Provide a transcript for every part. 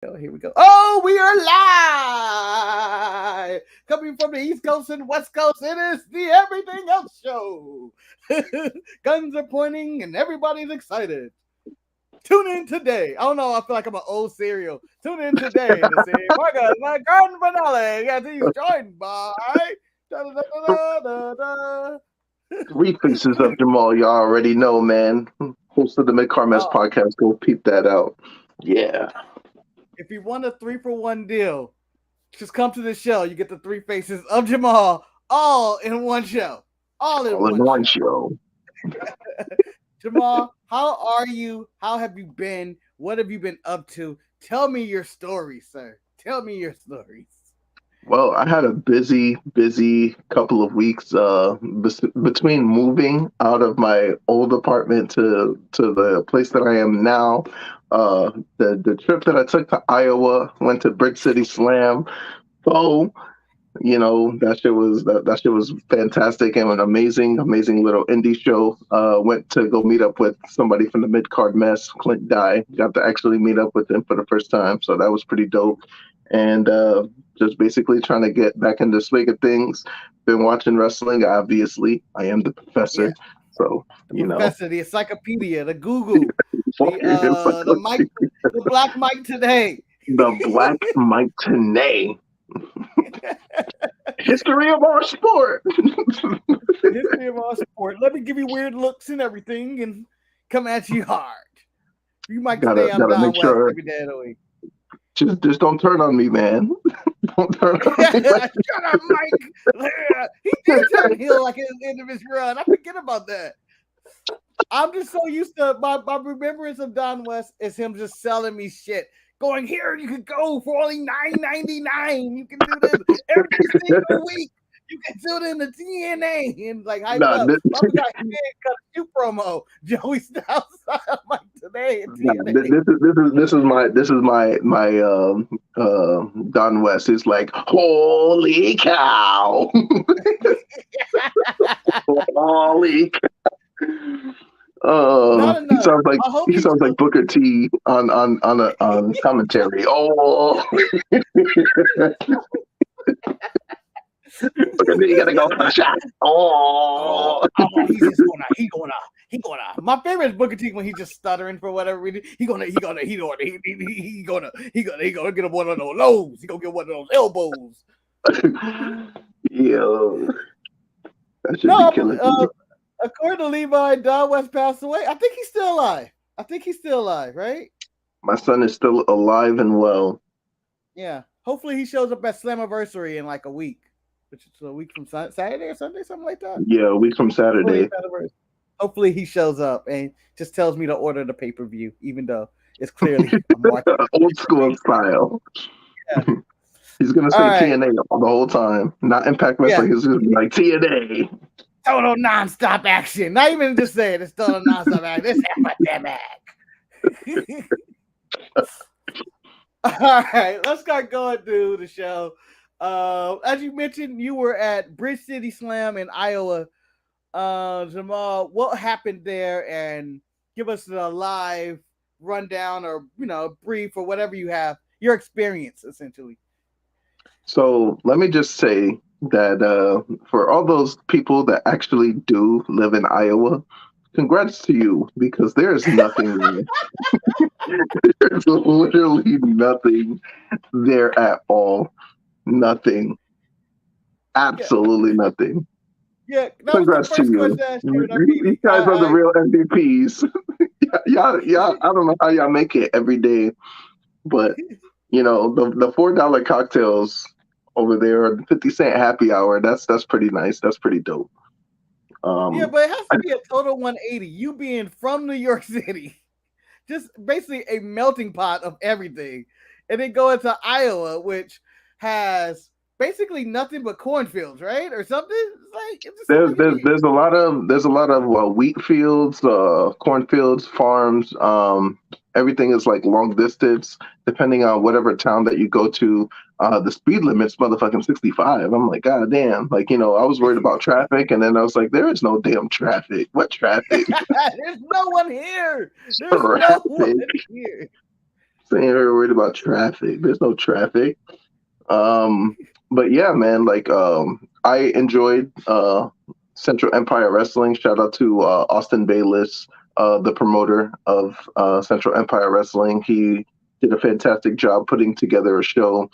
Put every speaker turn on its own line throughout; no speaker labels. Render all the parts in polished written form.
Here we go. Oh, we are live! Coming from the East Coast and West Coast, it is the Everything Else Show. Guns are pointing and everybody's excited. Tune in today. I don't know, I feel like I'm an old cereal. Tune in today to see Marcus, my garden finale. Yes, he's joined by...
Three faces of Jemal, y'all already know, man. Host of the Mid-Carmess podcast. Go peep that out. Yeah.
If you want a 3-for-1 deal, just come to the show. You get the three faces of Jemal all in one show. All in one show. Jemal, how are you? How have you been? What have you been up to? Tell me your stories, sir. Tell me your stories.
Well, I had a busy couple of weeks between moving out of my old apartment to the place that I am now. The trip that I took to Iowa, went to Brick City Slam. So, that shit was fantastic and an amazing little indie show. Went to go meet up with somebody from the mid-card mess, Clint Dye. Got to actually meet up with him for the first time, so that was pretty dope. And just basically trying to get back into the swing of things. Been watching wrestling, obviously. I am the professor. Yeah. So,
Professor, the encyclopedia, the Google, the Mike, the Black Mike today.
The Black Mike today. History of our sport.
History of our sport. Let me give you weird looks and everything and come at you hard. You might say I'm down west every day of the week.
Just don't turn on me, man. Don't turn on me.
Shut up, Mike. He did turn heel like at the end of his run. I forget about that. I'm just so used to my remembrance of Don West is him just selling me shit. Going, here you can go for only $9.99. You can do this every single week. You can tune in the TNA and like hype up. I got a shoot promo. Joey Styles like today.
This is my Don West. It's like, holy cow. Holy cow. He sounds like Booker T on commentary. Oh. You gotta go for a shot. Oh,
he gonna. My favorite is Booker T when he's just stuttering for whatever reason. He gonna get him one of those lows. He gonna get one of those elbows.
Yo, that should be killing.
According to Levi, Don West passed away. I think he's still alive. Right?
My son is still alive and well.
Yeah. Hopefully he shows up at Slammiversary in like a week. Which is a week from Saturday or Sunday, something like that.
Yeah, a week from Saturday.
Hopefully he shows up and just tells me to order the pay-per-view, even though it's clearly
old school style. Yeah. He's gonna say TNA the whole time, not Impact Wrestling. Yeah. He's gonna be like TNA.
Total nonstop action. Not even just say it. It's total nonstop action. It's epidemic. All right, let's start going through the show. As you mentioned, you were at Bridge City Slam in Iowa. Jemal, what happened there? And give us a live rundown or, brief or whatever you have, your experience, essentially.
So let me just say that for all those people that actually do live in Iowa, congrats to you, because there's nothing there. There's literally nothing there at all. Nothing. Absolutely nothing.
Yeah,
congrats to you. You guys are the real MVPs. y'all, I don't know how y'all make it every day, but the $4 cocktails over there, 50-cent happy hour. That's pretty nice. That's pretty dope.
Yeah, but it has to be a total 180. You being from New York City, just basically a melting pot of everything, and then go into Iowa, which has basically nothing but cornfields, right, or something. It's like
there's a lot of wheat fields, cornfields, farms. Everything is like long distance, depending on whatever town that you go to. The speed limit's motherfucking 65. I'm like, God damn. I was worried about traffic, and then I was like, there is no damn traffic. What traffic?
There's no one here. There's no one here.
Saying you're worried about traffic. There's no traffic. Um, but yeah, man, like I enjoyed Central Empire Wrestling. Shout out to Austin Bayless, the promoter of Central Empire Wrestling. He did a fantastic job putting together a show.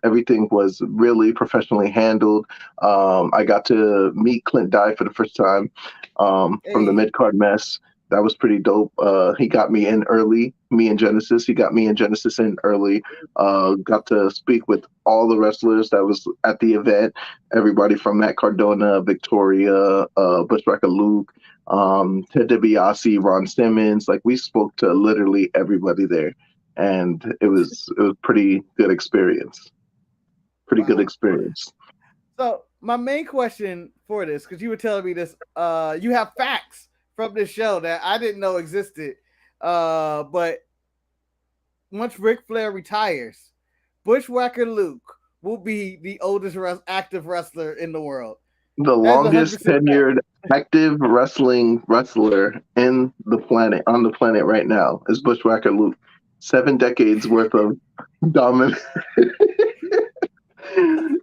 Everything was really professionally handled. I got to meet Clint Dye for the first time from the
Hey,
mid card mess. That was pretty dope. He got me in early. Me and Genesis. He got me and Genesis in early. Got to speak with all the wrestlers that was at the event. Everybody from Matt Cardona, Victoria, Bushwhacker Luke, Ted DiBiase, Ron Simmons. Like we spoke to literally everybody there, and it was pretty good experience. Pretty good
wow.
experience.
So my main question for this, because you were telling me this, you have facts from this show that I didn't know existed. But once Ric Flair retires, Bushwhacker Luke will be the oldest active wrestler in the world.
The
That is 100%
longest
fact.
tenured active wrestling wrestler in the planet on the planet right now is Bushwhacker Luke. 7 decades worth of dominance.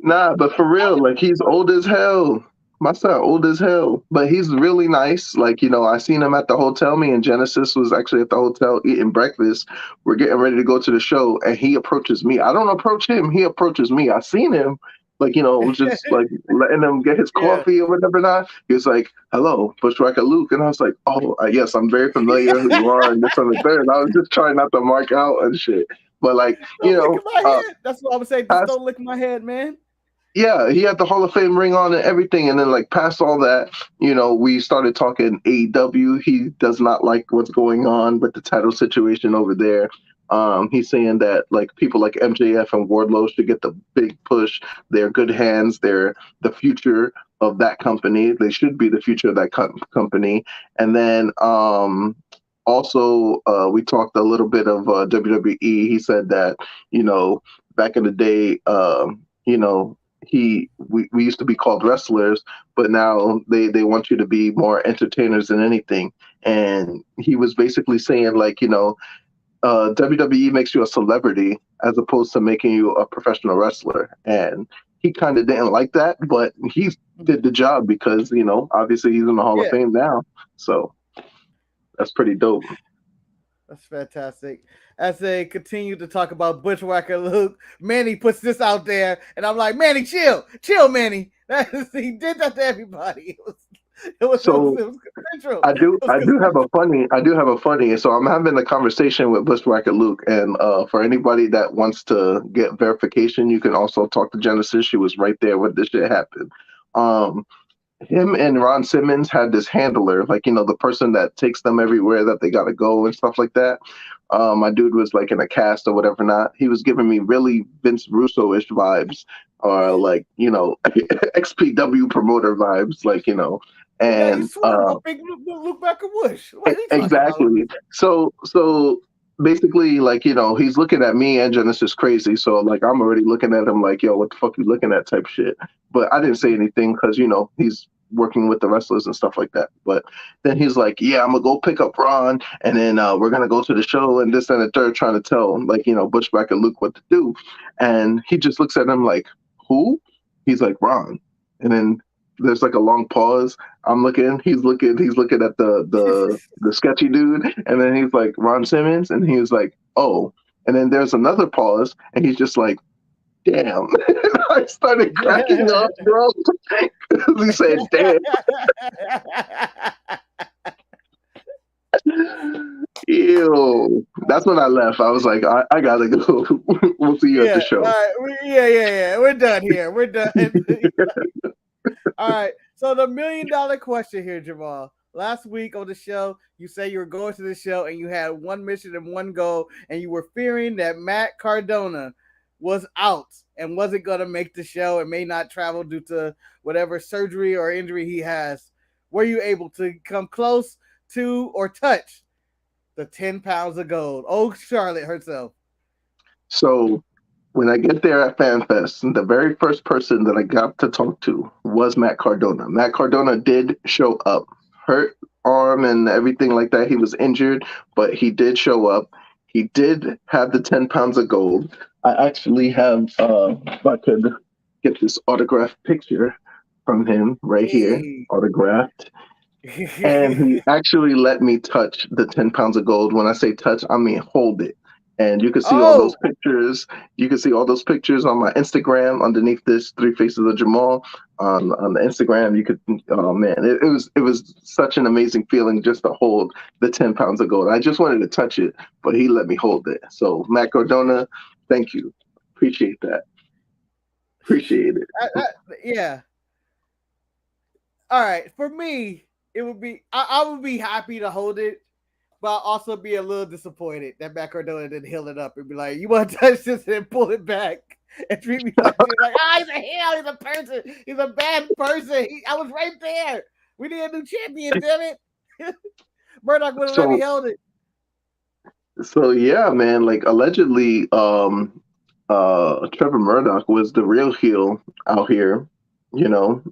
Nah, but for real, like he's old as hell. My son old as hell, but he's really nice. Like, I seen him at the hotel. Me and Genesis was actually at the hotel eating breakfast. We're getting ready to go to the show, and he approaches me. I don't approach him. He approaches me. I seen him, like, just like letting him get his
Yeah.
coffee or whatever. Not. He was like, "Hello, Bushwhacker Luke," and I was like, "Oh, yes, I'm very familiar who you are." And this and the third. And I was just trying not to mark out and shit. But like,
Don't lick my head. That's what I would say. Just
past
don't lick my head, man.
yeah, he had the Hall of Fame ring on and everything. And then, like, past all that, we started talking AEW. He does not like what's going on with the title situation over there. He's saying that, like, people like MJF and Wardlow should get the big push. They're good hands. They're the future of that company. They should be the future of that company. And then, also, we talked a little bit of WWE. He said that, back in the day, we used to be called wrestlers, but now they want you to be more entertainers than anything. And he was basically saying, like, WWE makes you a celebrity as opposed to making you a professional wrestler. And he kind of didn't like that, but he did the job because, obviously he's in the Hall of
Yeah,
Fame now. So that's pretty dope.
that's fantastic. As they continue to talk about Bushwhacker Luke, Manny puts this out there, and I'm like, Manny, chill, Manny. He did that to everybody.
So
It was central.
I do
It was
I do have
consensual.
a funny. So I'm having a conversation with Bushwhacker Luke, and for anybody that wants to get verification, you can also talk to Genesis. She was right there when this shit happened. Um, Him and Ron Simmons had this handler, like, the person that takes them everywhere that they gotta go and stuff like that. My dude was like in a cast or whatever not. He was giving me really Vince Russo-ish vibes, or like, XPW promoter vibes, like,
Yeah, you
and
swear to a big Luke Becker Woosh. What are you talking about?
exactly. So basically, like, he's looking at me and Genesis crazy. So like I'm already looking at him like, yo, what the fuck you looking at type shit. But I didn't say anything because he's working with the wrestlers and stuff like that. But then he's like, yeah, I'm gonna go pick up Ron, and then we're gonna go to the show and this and the third, trying to tell, like, Bushwhacker Luke what to do. And he just looks at him like, who? He's like, Ron. And then there's like a long pause. He's looking at the sketchy dude, and then he's like, Ron Simmons, and he's like, oh. And then there's another pause, and he's just like, damn. I started cracking up, bro. He said, damn. Ew. That's when I left. I was like, I gotta go. We'll see you at the
Yeah, all
show.
right. Yeah. We're done here. We're done. All right. So the $1 million question here, Jamal. Last week on the show, you say you were going to the show and you had one mission and one goal, and you were fearing that Matt Cardona was out and wasn't going to make the show and may not travel due to whatever surgery or injury he has. Were you able to come close to or touch the 10 pounds of gold? Oh, Charlotte herself.
So when I get there at FanFest, the very first person that I got to talk to was Matt Cardona. Matt Cardona did show up, hurt arm and everything like that. He was injured, but he did show up. He did have the 10 pounds of gold. I actually have, if I could get this autographed picture from him right here,
Hey.
autographed. And he actually let me touch the 10 pounds of gold. When I say touch, I mean hold it. And you can see all those
Oh,
pictures. You can see all those pictures on my Instagram underneath this Three Faces of Jamal on the Instagram. You could, oh man, it was such an amazing feeling just to hold the 10 pounds of gold. I just wanted to touch it, but he let me hold it. So Matt Cardona, thank you. Appreciate that. Appreciate it.
yeah. All right. For me, it would be I would be happy to hold it, but I'll also be a little disappointed that Matt Cardona didn't heal it up and be like, "You want to touch this and pull it back and treat me like this?" Like, he's a heel. He's a person. He's a bad person. I was right there. We need a new champion. Damn it. Murdoch would have let me
So
held it.
So yeah, man, like allegedly, Trevor Murdoch was the real heel out here, you know.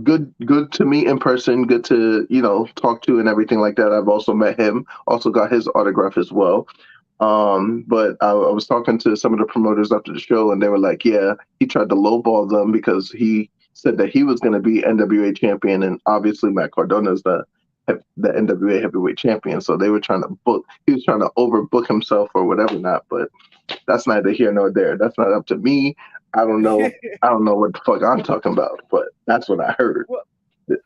Good to meet in person, good to, talk to and everything like that. I've also met him, also got his autograph as well. But I was talking to some of the promoters after the show, and they were like, yeah, he tried to lowball them because he said that he was going to be NWA champion, and obviously Matt Cardona is the NWA heavyweight champion. So they were trying to book, he was trying to overbook himself or whatever not, but that's neither here nor there. That's not up to me. I don't know. I don't know what the fuck I'm talking about, but that's what I heard.
well,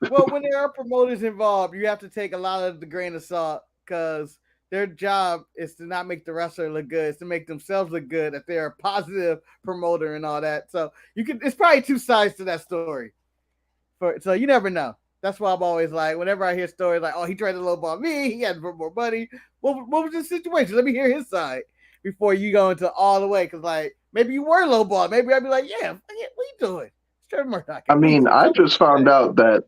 well, when there are promoters involved, you have to take a lot of the grain of salt because their job is to not make the wrestler look good, it's to make themselves look good, that they're a positive promoter and all that. So it's probably two sides to that story. So you never know. That's why I'm always like, whenever I hear stories like, oh, he tried to lowball me, he had more money. What was the situation? Let me hear his side before you go into all the way. Because like maybe you were lowball. Maybe I'd be like, yeah, what you doing? It's Trevor Murdoch.
I
At least
mean, I just found out that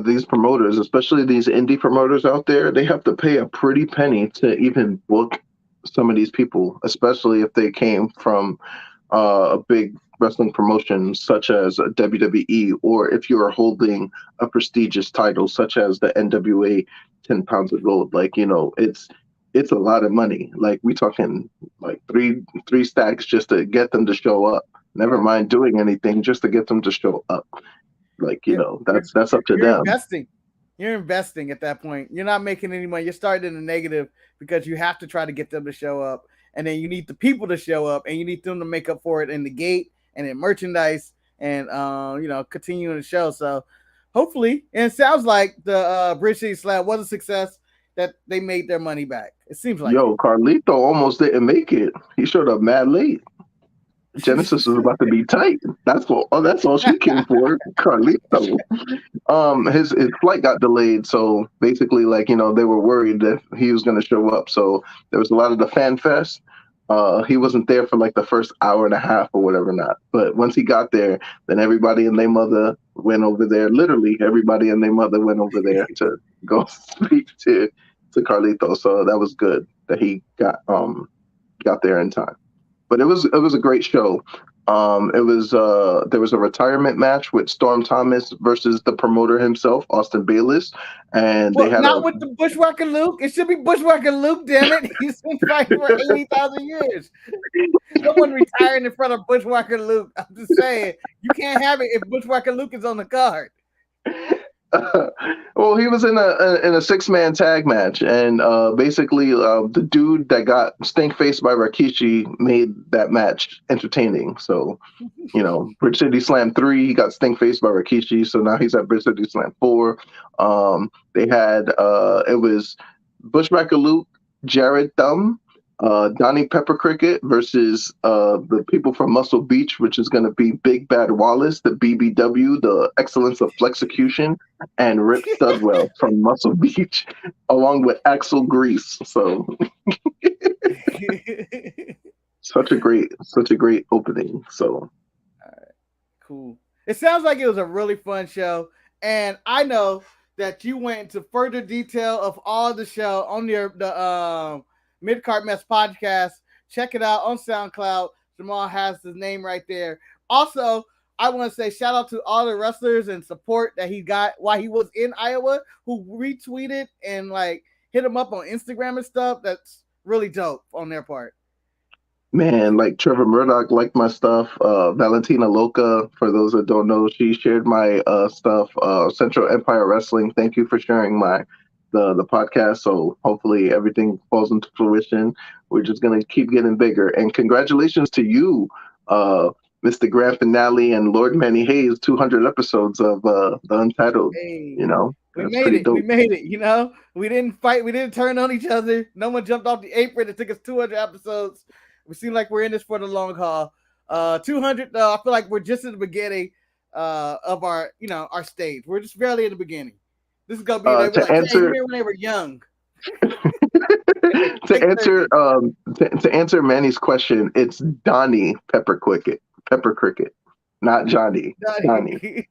these promoters, especially these indie promoters out there, they have to pay a pretty penny to even book some of these people, especially if they came from a big wrestling promotion such as WWE, or if you are holding a prestigious title such as the NWA 10 pounds of gold. Like, it's a lot of money. Like we talking like three stacks just to get them to show up. Never
yeah.
mind doing anything just to get them to show up. Like,
Yeah,
that's up to
you're
them.
investing. You're investing at that point. You're not making any money. You're starting in the negative because you have to try to get them to show up, and then you need the people to show up, and you need them to make up for it in the gate and in merchandise, and continuing the show. So hopefully, and it sounds like the British City Slam was a success. That they made their money back. It seems like
Yo, Carlito almost didn't make it. He showed up mad late. Genesis was about to be tight. That's all she came for, Carlito. His flight got delayed, so basically, like, they were worried that he was going to show up. So there was a lot of the fan fest. He wasn't there for like the first hour and a half or whatever not. But once he got there, then everybody and their mother went over there. Literally, everybody and their mother went over there to go speak to Carlito. So that was good that he got there in time. But it was a great show. There was a retirement match with Storm Thomas versus the promoter himself, Austin Bayless, and they
well,
had a
not with the Bushwhacker Luke. It should be Bushwhacker Luke. Damn it, he's been fighting for 80,000 years. Someone retiring in front of Bushwhacker Luke. I'm just saying, you can't have it if Bushwhacker Luke is on the card.
well, he was in a 6-man tag match, and basically the dude that got stink faced by Rikishi made that match entertaining. So, Bridge City Slam 3, he got stink faced by Rikishi, so now he's at Bridge City Slam 4. They had it was Bushwhacker Luke, Jared Thumb, Donnie Pepper Cricket versus the people from Muscle Beach, which is going to be Big Bad Wallace, the BBW, the Excellence of Flexecution, and Rip Studwell from Muscle Beach, along with Axel Grease. So such a great opening. So
All right, cool. It sounds like it was a really fun show, and I know that you went into further detail of all the show on the Mid-Card Mess podcast. Check it out on SoundCloud. Jemal has his name right there. Also, I want to say shout out to all the wrestlers and support that he got while he was in Iowa, who retweeted and like hit him up on Instagram and stuff. That's really dope on their part.
Man, like Trevor Murdoch liked my stuff. Valentina Loca, for those that don't know, she shared my stuff. Central Empire Wrestling, thank you for sharing the podcast. So hopefully everything falls into fruition. We're just gonna keep getting bigger. And congratulations to you, uh, Mr. Grand Finale and Lord Manny Hayes, 200 episodes of the Untitled.
Hey,
You know,
we
that's
made
pretty
it. We
dope.
made it. You know, we didn't fight. We didn't turn on each other. No one jumped off the apron. It took us 200 episodes. We seem like we're in this for the long haul. 200. I feel like we're just at the beginning of our stage. We're just barely in the beginning. This is gonna be like,
To
hey,
answer
remember when they were young?
to answer Manny's question, it's Donnie Pepper Cricket, not Johnny. Donnie.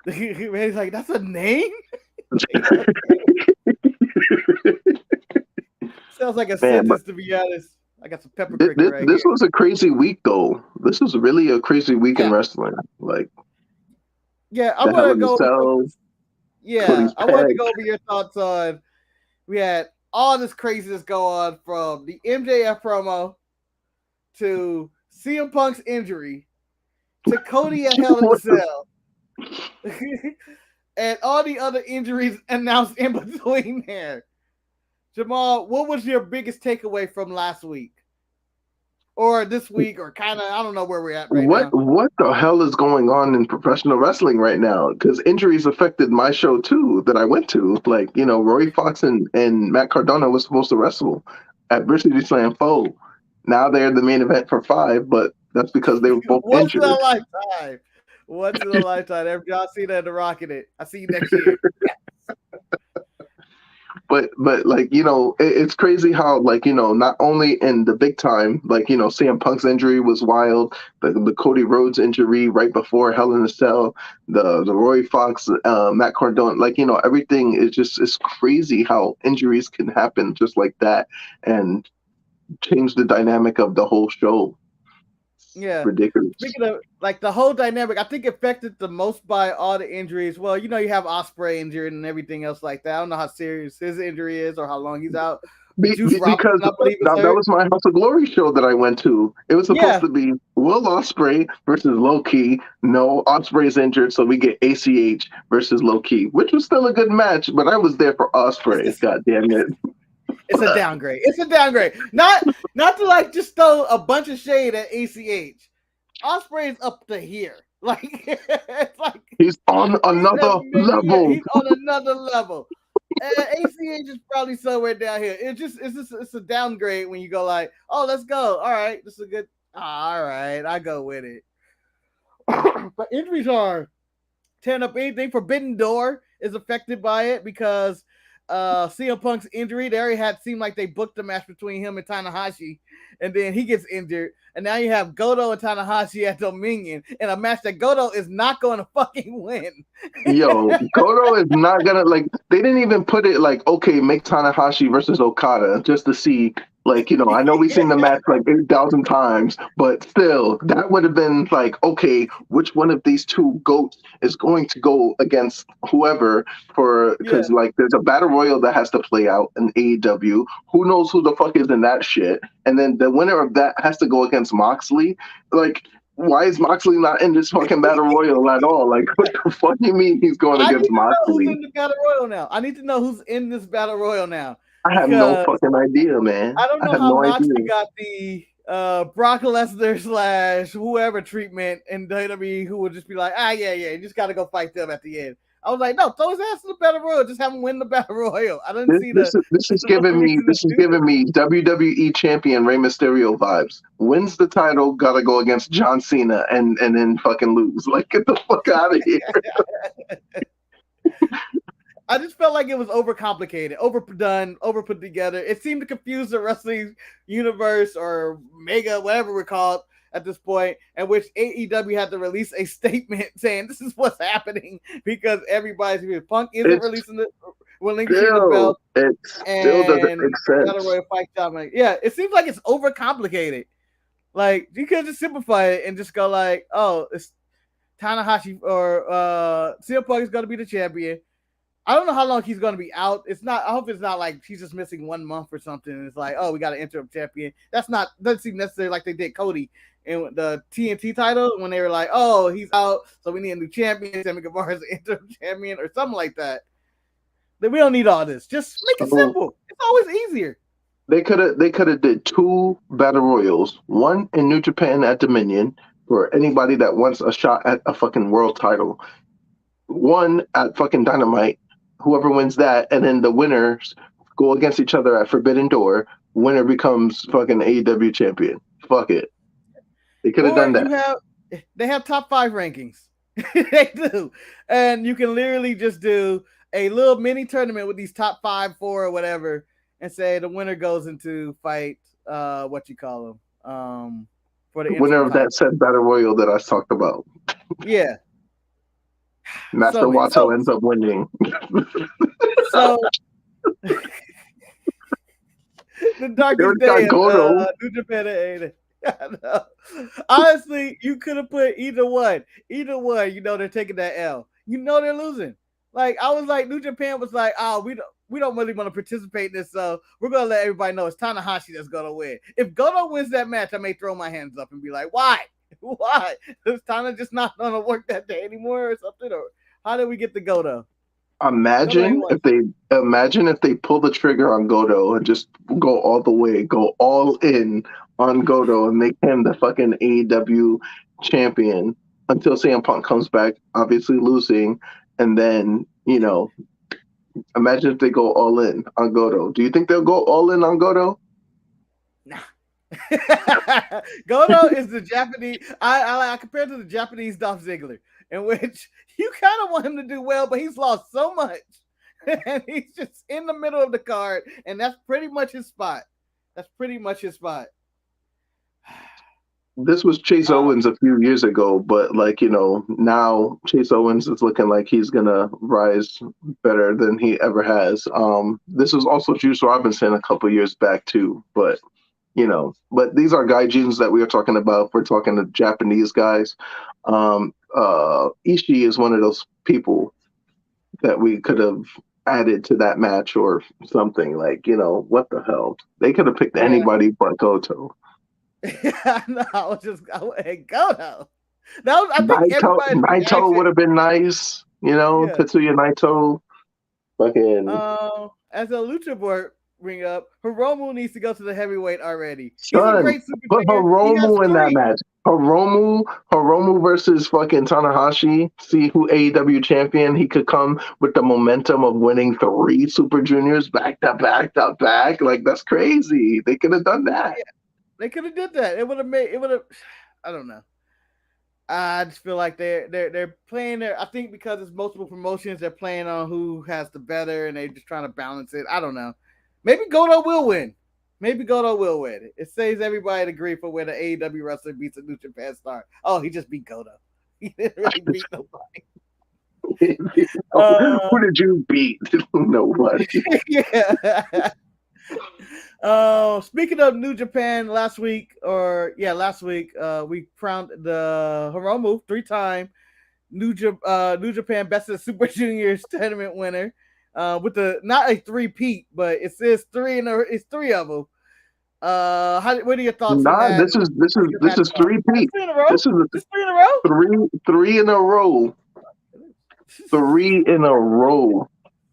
He's like, that's a name. Sounds like a sentence, to be honest. I got some pepper cricket right
this
here.
was a crazy week, though. This was really a crazy week in wrestling. Like,
I want to go. I wanted to go over your thoughts on. We had all this craziness go on from the MJF promo to CM Punk's injury to Cody at Hell in the Cell. And all the other injuries announced in between there. Jemal, what was your biggest takeaway from last week? Or this week, or kind of, I don't know where we're at right now.
What the hell is going on in professional wrestling right now? Because injuries affected my show too that I went to. Like, Roy Fox and Matt Cardona was supposed to wrestle at Varsity Slam 4. Now they're the main event for 5, but that's because they were both injured.
Once in a lifetime. Once in a lifetime. Every John Cena and the Rocket it. I see you next year.
But like, it's crazy how, like, not only in the big time, like, CM Punk's injury was wild, the Cody Rhodes injury right before Hell in a Cell, the Roy Fox, Matt Cardona, like, everything is it's crazy how injuries can happen just like that and change the dynamic of the whole show.
Yeah,
ridiculous.
Speaking of like the whole dynamic, I think affected the most by all the injuries. Well, you have Ospreay injured and everything else like that. I don't know how serious his injury is or how long he's out.
Because that was my House of Glory show that I went to. It was supposed to be Will Ospreay versus Low Key. No, Ospreay's injured, so we get ACH versus Low Key, which was still a good match. But I was there for Ospreay. God damn it.
It's a downgrade. It's a downgrade. Not to like just throw a bunch of shade at ACH. Ospreay's up to here. Like it's like
he's on another level.
He's on another level. ACH is probably somewhere down here. It's a downgrade when you go like, oh, let's go. All right, this is a good. All right, I go with it. But injuries are tearing up anything. Forbidden Door is affected by it because CM Punk's injury. They already seemed like they booked a match between him and Tanahashi, and then he gets injured, and now you have Goto and Tanahashi at Dominion in a match that Goto is not going to fucking win.
Yo, Goto is not gonna they didn't even put it like, okay, make Tanahashi versus Okada just to see. Like, I know we've seen the match like 8,000 times, but still, that would have been like, okay, which one of these two goats is going to go against whoever because like there's a battle royal that has to play out in AEW. Who knows who the fuck is in that shit? And then the winner of that has to go against Moxley. Like, why is Moxley not in this fucking battle royal at all? Like, what the fuck do you mean he's going against Moxley?
Who's in the battle royal now? I need to know who's in this battle royal now.
I have no fucking idea, man.
I don't know how Moxley got the Brock Lesnar / whoever treatment in WWE, who would just be like, you just got to go fight them at the end. I was like, no, throw his ass to the battle royal. Just have him win the battle royal. I didn't see
this is giving me WWE champion Rey Mysterio vibes. Wins the title, gotta go against John Cena and then fucking lose. Like, get the fuck out of here.
I just felt like it was overcomplicated, overdone, overput together. It seemed to confuse the wrestling universe or mega, whatever we're called at this point, in which AEW had to release a statement saying this is what's happening because everybody's Punk isn't relinquishing the belt.
It still doesn't make sense.
Yeah, it seems like it's overcomplicated. Like, you could just simplify it and just go like, oh, it's Tanahashi or CM Punk is going to be the champion. I don't know how long he's going to be out. It's not. I hope it's not like he's just missing 1 month or something. And it's like, oh, we got an interim champion. That's not. Doesn't seem necessary like they did Cody in the TNT title when they were like, oh, he's out, so we need a new champion. Sammy Guevara is the interim champion or something like that. Then we don't need all this. Just make it simple. It's always easier.
They could have did 2 battle royals, one in New Japan at Dominion for anybody that wants a shot at a fucking world title, one at fucking Dynamite, whoever wins that, and then the winners go against each other at Forbidden Door. Winner becomes fucking AEW champion. Fuck it. They could have done that.
They have top 5 rankings. They do. And you can literally just do a little mini tournament with these top 5, 4, or whatever, and say the winner goes into fight what you call them. For the
winner of that said battle royal that I talked about.
Yeah.
Master Wato ends up winning.
So the darkest day of New Japan. Honestly, you could have put either one. Either one, they're taking that L. They're losing. Like I was like, New Japan was like, oh, we don't really want to participate in this, so we're gonna let everybody know it's Tanahashi that's gonna win. If Goto wins that match, I may throw my hands up and be like, why? Why? Is Tana just not gonna work that day anymore or something? Or how did we get the Goto?
Imagine if they pull the trigger on Goto and just go all the way, go all in on Goto and make him the fucking AEW champion until CM Punk comes back, obviously losing, and then imagine if they go all in on Goto. Do you think they'll go all in on Goto?
Nah. Goto is the Japanese. I compare to the Japanese Dolph Ziggler, in which you kind of want him to do well, but he's lost so much, and he's just in the middle of the card, and that's pretty much his spot.
This was Chase Owens a few years ago, but now Chase Owens is looking like he's gonna rise better than he ever has. This was also Juice Robinson a couple years back too, but these are gaijins that we are talking about. We're talking to Japanese guys. Ishii is one of those people that we could have added to that match or something. What the hell? They could have picked anybody but Goto.
No, I went Goto. I think
Naito would have been nice. Tetsuya Naito. Fucking.
As a Lucha board ring up, Hiromu needs to go to the heavyweight already.
Son, he's a great super put Hiromu in that match. Hiromu versus fucking Tanahashi. See who AEW champion he could come with the momentum of winning 3 Super Juniors back to back to back. Like that's crazy. They could have done that.
Yeah, they could have did that. It would have. I don't know. I just feel like they're playing there. I think because it's multiple promotions, they're playing on who has the better, and they're just trying to balance it. I don't know. Maybe Goto will win. It saves everybody to grief for when the AEW wrestler beats a New Japan star. Oh, he just beat Goto. He didn't really beat nobody.
Who did you beat? Nobody.
Yeah. Speaking of New Japan, last week we crowned the Hiromu 3-time New Japan Best of the Super Juniors tournament winner. With not a 3-peat, but it says 3 it's 3 of them. What are your thoughts on that?
This is 3-peat.
3 in a row.
This is 3 in a row. 3 in a row. 3 in a row.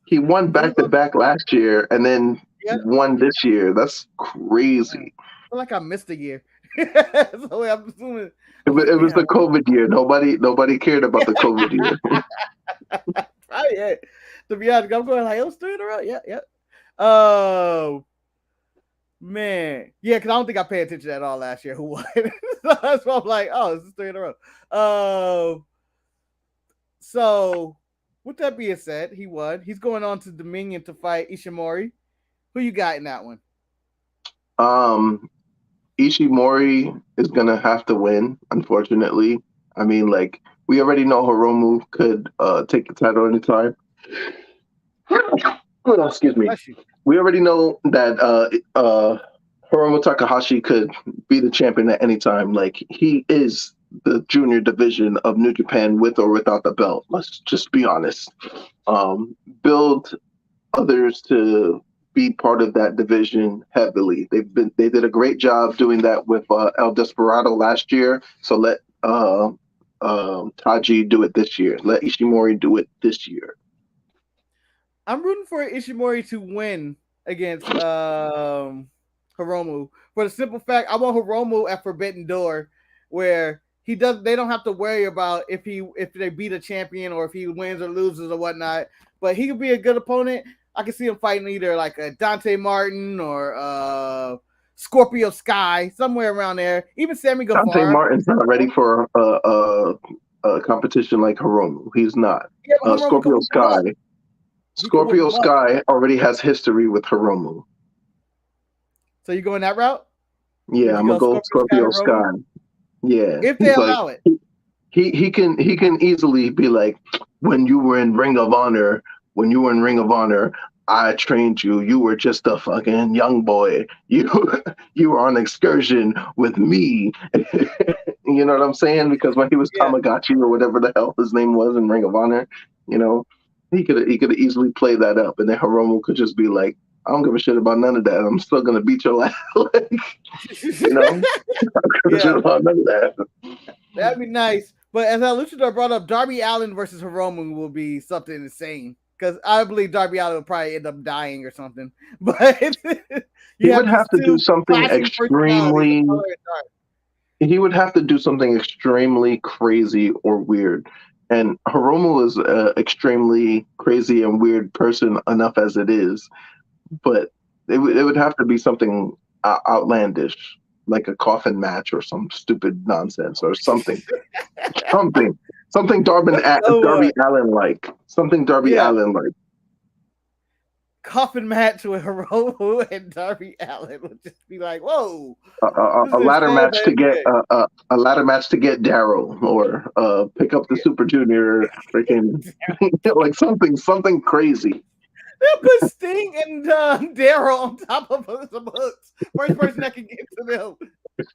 He won back-to-back last year, and then won this year. That's crazy.
I feel like I missed a year. So I'm assuming
it was the COVID year. Nobody cared about the COVID year.
Right, yeah. To be honest, I'm going like, it was 3 in a row. Yeah. Oh, man. Yeah, because I don't think I paid attention at all last year who won. So that's why I'm like, oh, this is 3 in a row. So, with that being said, he won. He's going on to Dominion to fight Ishimori. Who you got in that one?
Ishimori is going to have to win, unfortunately. I mean, we already know Hiromu could take the title anytime. Excuse me. We already know that Hiromu Takahashi could be the champion at any time. He is the junior division of New Japan with or without the belt. Let's just be honest. build others to be part of that division heavily. They did a great job doing that with El Desperado last year. So let Taji do it this year. Let Ishimori do it this year.
I'm rooting for Ishimori to win against Hiromu for the simple fact I want Hiromu at Forbidden Door, where they don't have to worry about if they beat a champion or if he wins or loses or whatnot. But he could be a good opponent. I can see him fighting either like a Dante Martin or Scorpio Sky, somewhere around there. Even Sammy Guevara.
Dante Martin's not ready for a competition like Hiromu. He's not.
Yeah,
Scorpio Sky. Scorpio Sky already has history with Hiromu.
So you going that route?
Yeah, I'm gonna go Scorpio Sky. Yeah,
if they allow it.
He can easily be like, when you were in Ring of Honor, I trained you. You were just a fucking young boy. You were on excursion with me. You know what I'm saying? Because when he was Tamagotchi or whatever the hell his name was in Ring of Honor, he could easily play that up, and then Hiromu could just be like, I don't give a shit about none of that. I'm still gonna beat your ass. I don't give a shit about none of that.
That'd be nice. But as our luchador brought up, Darby Allin versus Hiromu will be something insane. Because I believe Darby Allin will probably end up dying or something. But
he would have to do something extremely. He would have to do something extremely crazy or weird. And Hiromu is an extremely crazy and weird person enough as it is. But it would have to be something outlandish, like a coffin match or some stupid nonsense or something. something Darby Allin like. Something Darby Allin like.
Coffin match with Hiromu and Darby Allin would just be like, whoa.
A ladder match to get a ladder match to get Daryl, or pick up the Super Junior, freaking like something crazy.
They'll put Sting and Daryl on top of some hooks. First person that can get to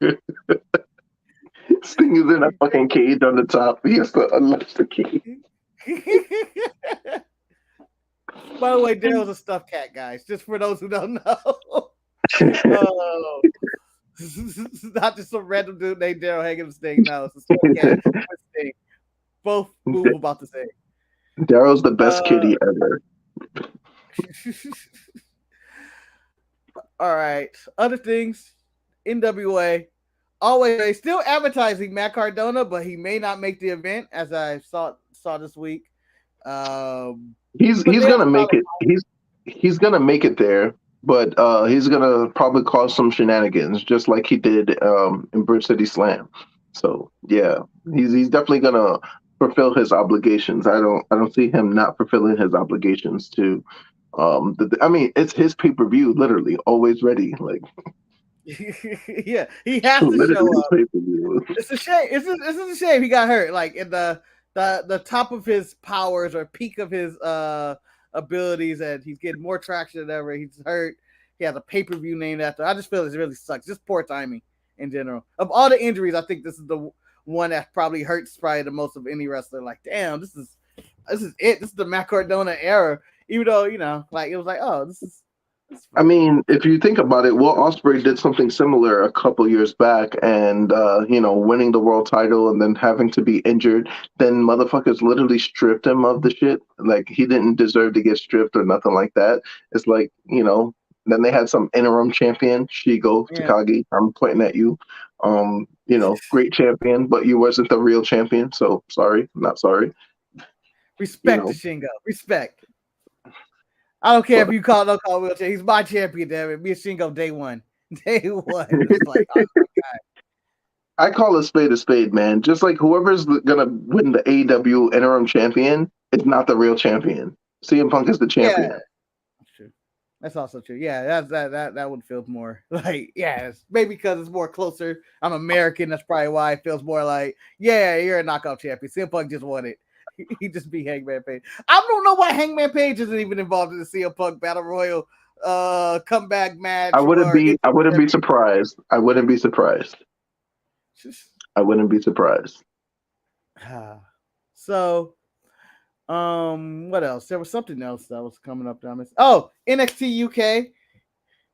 them.
Sting is in a fucking cage on the top. He has to unlatch the key.
By the way, Daryl's a stuffed cat, guys. Just for those who don't know. Not just some random dude named Daryl hanging with Sting. No, it's a stuffed cat with Sting. Both move about the same.
Daryl's the best kitty ever.
All right. Other things. NWA. Always still advertising Matt Cardona, but he may not make the event, as I saw this week.
He's gonna make it. He's gonna make it there, but he's gonna probably cause some shenanigans, just like he did in Bridge City Slam. So yeah, he's definitely gonna fulfill his obligations. I don't see him not fulfilling his obligations to. I mean, it's his pay-per-view, literally, always ready. Like,
yeah, he has to show up. It's a shame. It's a shame he got hurt. Like in the top of his powers or peak of his abilities, and he's getting more traction than ever. He's hurt. He has a pay-per-view named after. I just feel it really sucks. Just poor timing in general. Of all the injuries, I think this is the one that probably hurts the most of any wrestler. Like, damn, this is it. This is the Matt Cardona era. Even though, like it was like, oh, this is.
I mean, if you think about it, Will Ospreay did something similar a couple years back, and winning the world title and then having to be injured. Then motherfuckers literally stripped him of the shit. Like, he didn't deserve to get stripped or nothing like that. It's like, then they had some interim champion, Shigo Takagi. I'm pointing at you. Great champion, but you wasn't the real champion. So sorry, not sorry.
Respect to Shingo. Respect. I don't care if you call wheelchair. He's my champion, damn it. Me and Shingo day one. Day one. It's like, oh my God.
I call a spade, man. Just like whoever's gonna win the AEW interim champion, it's not the real champion. CM Punk is the champion.
Yeah, that's true. That's also true. Yeah, that would feel more like, maybe because it's more closer. I'm American. That's probably why it feels more like, you're a knockout champion. CM Punk just won it. He just beat Hangman Page. I don't know why Hangman Page isn't even involved in the CM Punk Battle Royal comeback match.
I wouldn't be surprised. I wouldn't be surprised.
So What else? There was something else that was coming up down this. Oh, NXT UK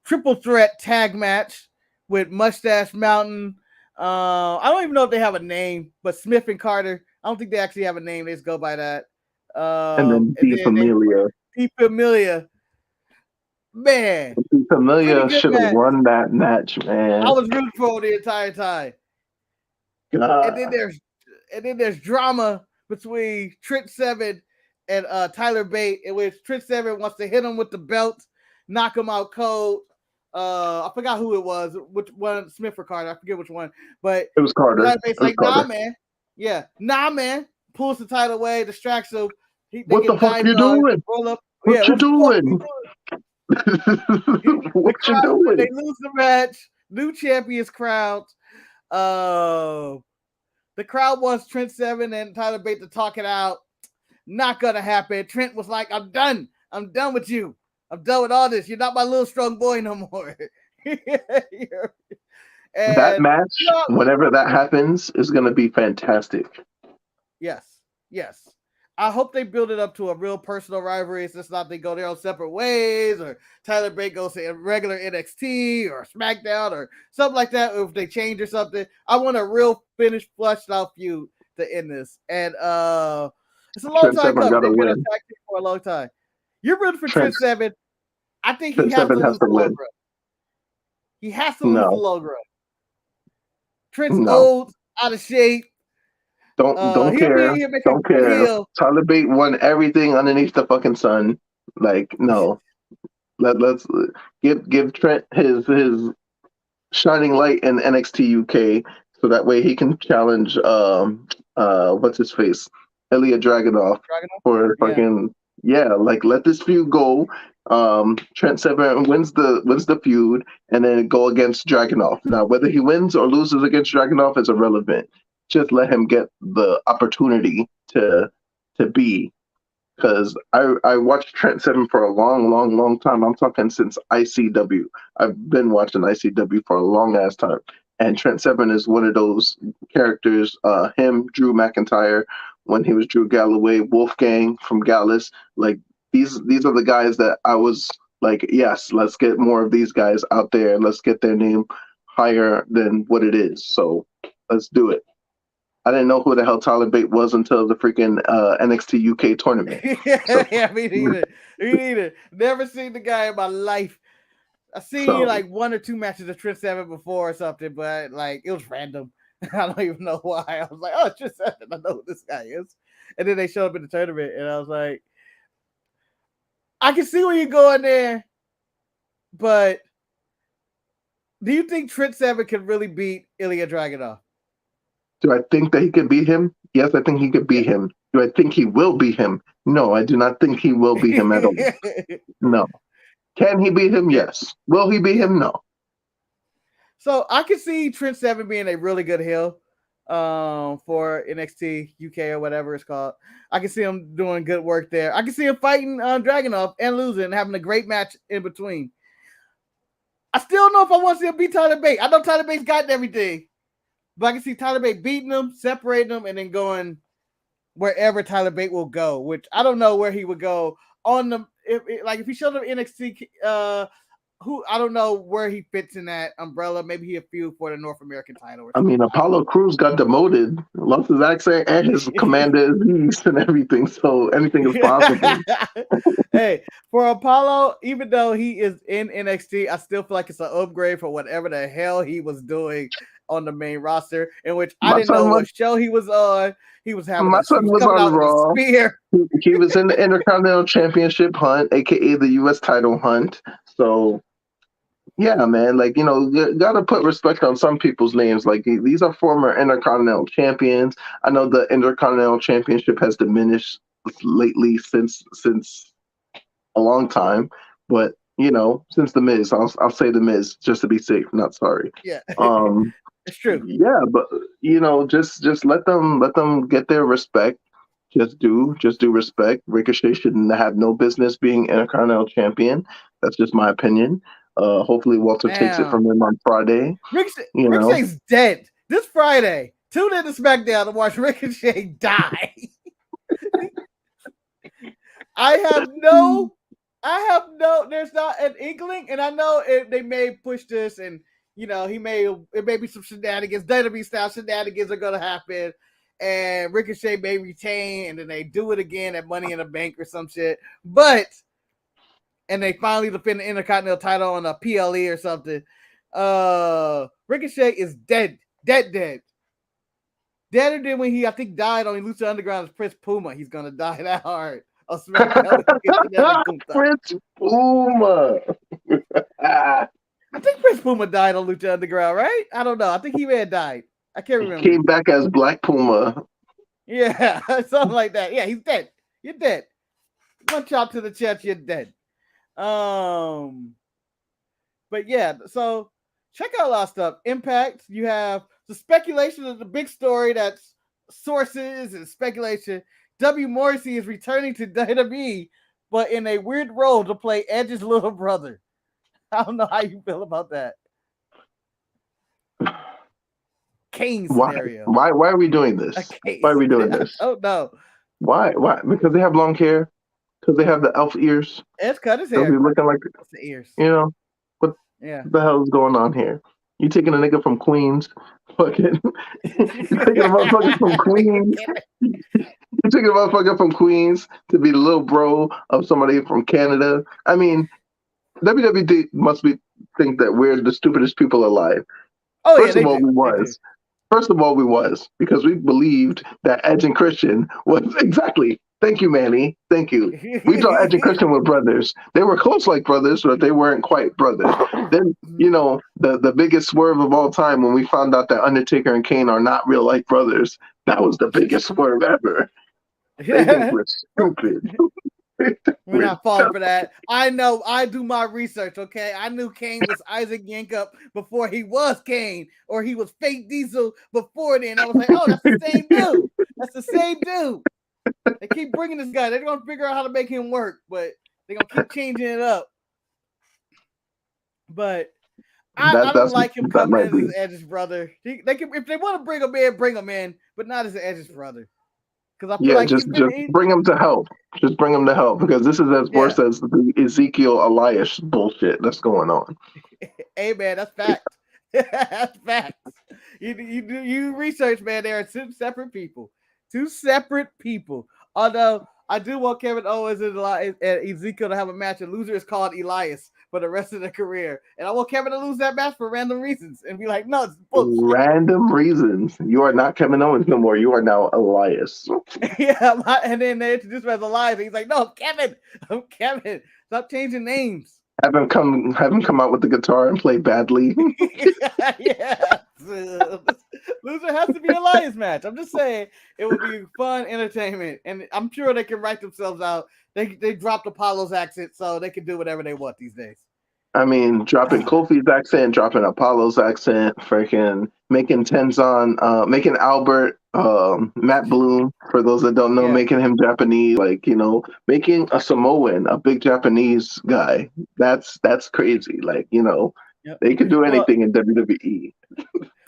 triple threat tag match with Mustache Mountain. I don't even know if they have a name, but Smith and Carter. I don't think they actually have a name. They just go by that.
And then
And then Deep Familia. Man,
Familia should have won that match, man.
I was rooting for the entire time.
God.
And then there's drama between Trent Seven and Tyler Bate, in which Trent Seven wants to hit him with the belt, knock him out cold. I forgot who it was, which one, Smith or Carter. I forget which one, but
it was Carter.
Tyler Bate's like, Carter. Nah, man. Yeah, nah, man. Pulls the title away, distracts him.
What the fuck you doing? What you doing? What you doing?
They lose the match. New champions crowned. The crowd wants Trent Seven and Tyler Bate to talk it out. Not gonna happen. Trent was like, I'm done. I'm done with you. I'm done with all this. You're not my little strong boy no more.
That match, whenever that happens, is gonna be fantastic.
Yes. I hope they build it up to a real personal rivalry. It's just not they go their own separate ways, or Tyler Bate goes to regular NXT or SmackDown or something like that. Or if they change or something, I want a real finished, fleshed out feud to end this. And it's a long time coming. They've been attacking for a long time. You're rooting for Trent Seven. I think he has to lose the long run. He has to lose the long run. Trent's old, out of shape.
Don't care. Don't care. Tyler Bate won everything underneath the fucking sun. Like, no. Let's give Trent his shining light in NXT UK, so that way he can challenge what's his face, Ilya Dragunov for fucking like let this feud go. Trent Seven wins the feud, and then go against Dragunov. Now, whether he wins or loses against Dragunov is irrelevant. Just let him get the opportunity to be, because I watched Trent Seven for a long time. I'm talking since ICW. I've been watching ICW for a long ass time, and Trent Seven is one of those characters. Him, Drew McIntyre, when he was Drew Galloway, Wolfgang from Gallus. Like these are the guys that I was like, yes, let's get more of these guys out there. Let's get their name higher than what it is. So let's do it. I didn't know who the hell Tyler Bate was until the freaking NXT UK tournament.
Yeah, me neither. Never seen the guy in my life. I seen like one or two matches of Trent Seven before or something, but like it was random. I don't even know why. I was like, oh, Trent Seven, I know who this guy is. And then they showed up in the tournament, and I was like, I can see where you're going there, but do you think Trent Seven can really beat Ilya Dragunov?
Do I think that he could beat him? Yes, I think he could beat him. Do I think he will beat him? No, I do not think he will beat him at all. No. Can he beat him? Yes. Will he beat him? No.
So I can see Trent Seven being a really good heel for NXT UK or whatever it's called. I can see him doing good work there. I can see him fighting Dragunov and losing and having a great match in between. I still don't know if I want to see him beat Tyler Bate. I know Tyler Bate's gotten everything. But I can see Tyler Bate beating him, separating him, and then going wherever Tyler Bate will go, which I don't know where he would go on the if he showed up NXT, who I don't know where he fits in that umbrella. Maybe he a feud for the North American title.
I mean, Apollo Crews got demoted, lost his accent and his commander and everything, so anything is possible.
Hey, for Apollo, even though he is in NXT, I still feel like it's an upgrade for whatever the hell he was doing on the main roster, in which I didn't know what show he was on. He was having
my son was on Raw. He was in the Intercontinental Championship hunt, aka the U.S. title hunt. So, yeah, man, like, you know, you gotta put respect on some people's names. Like, these are former Intercontinental champions. I know the Intercontinental Championship has diminished lately since a long time, but you know, since the Miz, I'll say the Miz just to be safe, not sorry.
Yeah. It's true.
Yeah, but you know, just let them get their respect. Just do respect. Ricochet should have no business being Intercontinental champion. That's just my opinion. Hopefully Walter takes it from him on Friday.
Ricochet's dead this Friday. Tune in to SmackDown to watch Ricochet die. I have no. There's not an inkling, and I know they may push this, and it may be some shenanigans, WWE style shenanigans are gonna happen, and Ricochet may retain, and then they do it again at Money in the Bank or some shit. And they finally defend the Intercontinental title on a PLE or something. Ricochet is dead. Deader than when he, I think, died on Lucha Underground as Prince Puma. He's gonna die that hard.
Prince Puma.
I think Prince Puma died on Lucha Underground, right? I don't know. I think he may have died. I can't remember.
He came back as Black Puma.
Yeah, something like that. Yeah, he's dead. You're dead. One chop to the chest, you're dead. But yeah, so check out a lot of stuff. Impact, you have the speculation of the big story that's sources and speculation. W. Morrissey is returning to WWE, but in a weird role to play Edge's little brother. I don't know how you feel about that. Kane scenario.
Why are we doing this? Why are we doing this?
Oh no.
Why? Because they have long hair? Because they have the elf ears?
Edge cut his hair.
They'll be looking like
the ears.
What the hell is going on here? You taking a nigga from Queens? Fucking you taking a motherfucker from Queens? You taking a motherfucker from Queens to be the little bro of somebody from Canada? I mean, WWE must think that we're the stupidest people alive. First of all, we was because we believed that Edge and Christian was exactly. Thank you, Manny. Thank you. We thought Edge and Christian were brothers. They were close like brothers, but they weren't quite brothers. Then, the biggest swerve of all time when we found out that Undertaker and Kane are not real life brothers. That was the biggest swerve ever. They think we're stupid.
We're not falling for that. I know. I do my research, okay? I knew Kane was Isaac Yankup before he was Kane, or he was Fake Diesel before then. I was like, oh, that's the same dude. That's the same dude. They keep bringing this guy. They're going to figure out how to make him work, but they're going to keep changing it up. But I don't like him coming in as Edge's brother. They can, if they want to bring him in, but not as Edge's brother. Because I feel like
just bring him to help. Just bring him to help because this is as worse as the Ezekiel Elias bullshit that's going on.
Hey man, that's fact. That's fact. You research, man. There are two separate people. Although I do want Kevin Owens and Ezekiel to have a match. A loser is called Elias for the rest of their career, and I want Kevin to lose that match for random reasons and be like, "No, it's bullshit."
Random reasons. You are not Kevin Owens no more. You are now Elias.
Yeah, and then they introduced him as Elias. And he's like, "No, I'm Kevin. Stop changing names."
Have him come out with the guitar and play badly.
Yeah. Loser has to be Elias match. I'm just saying it would be fun entertainment, and I'm sure they can write themselves out. They dropped Apollo's accent, so they can do whatever they want these days.
I mean, dropping Kofi's accent, dropping Apollo's accent, freaking making Tenzon, making Albert, Matt Bloom, for those that don't know, making him Japanese, making a Samoan, a big Japanese guy. That's crazy. They could do anything in WWE.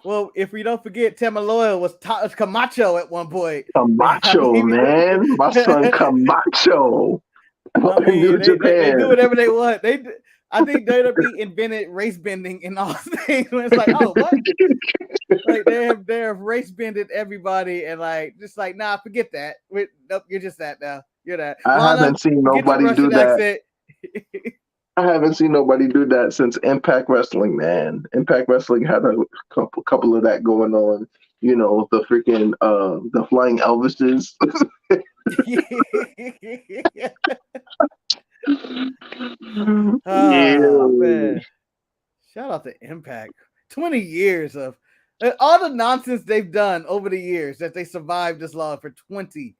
Well, if we don't forget, Temaloya was Camacho at one point.
Camacho, man. My son Camacho.
They do whatever they want. I think WWE invented race bending in all things. It's like, oh, what? They have race bended everybody and nah, forget that. Nope, you're just that now. You're that.
I haven't seen nobody do that. I haven't seen nobody do that since Impact Wrestling, man. Impact Wrestling had a couple of that going on. The freaking the flying Elvises.
Man. Shout out to Impact. 20 years of all the nonsense they've done over the years that they survived this long for 20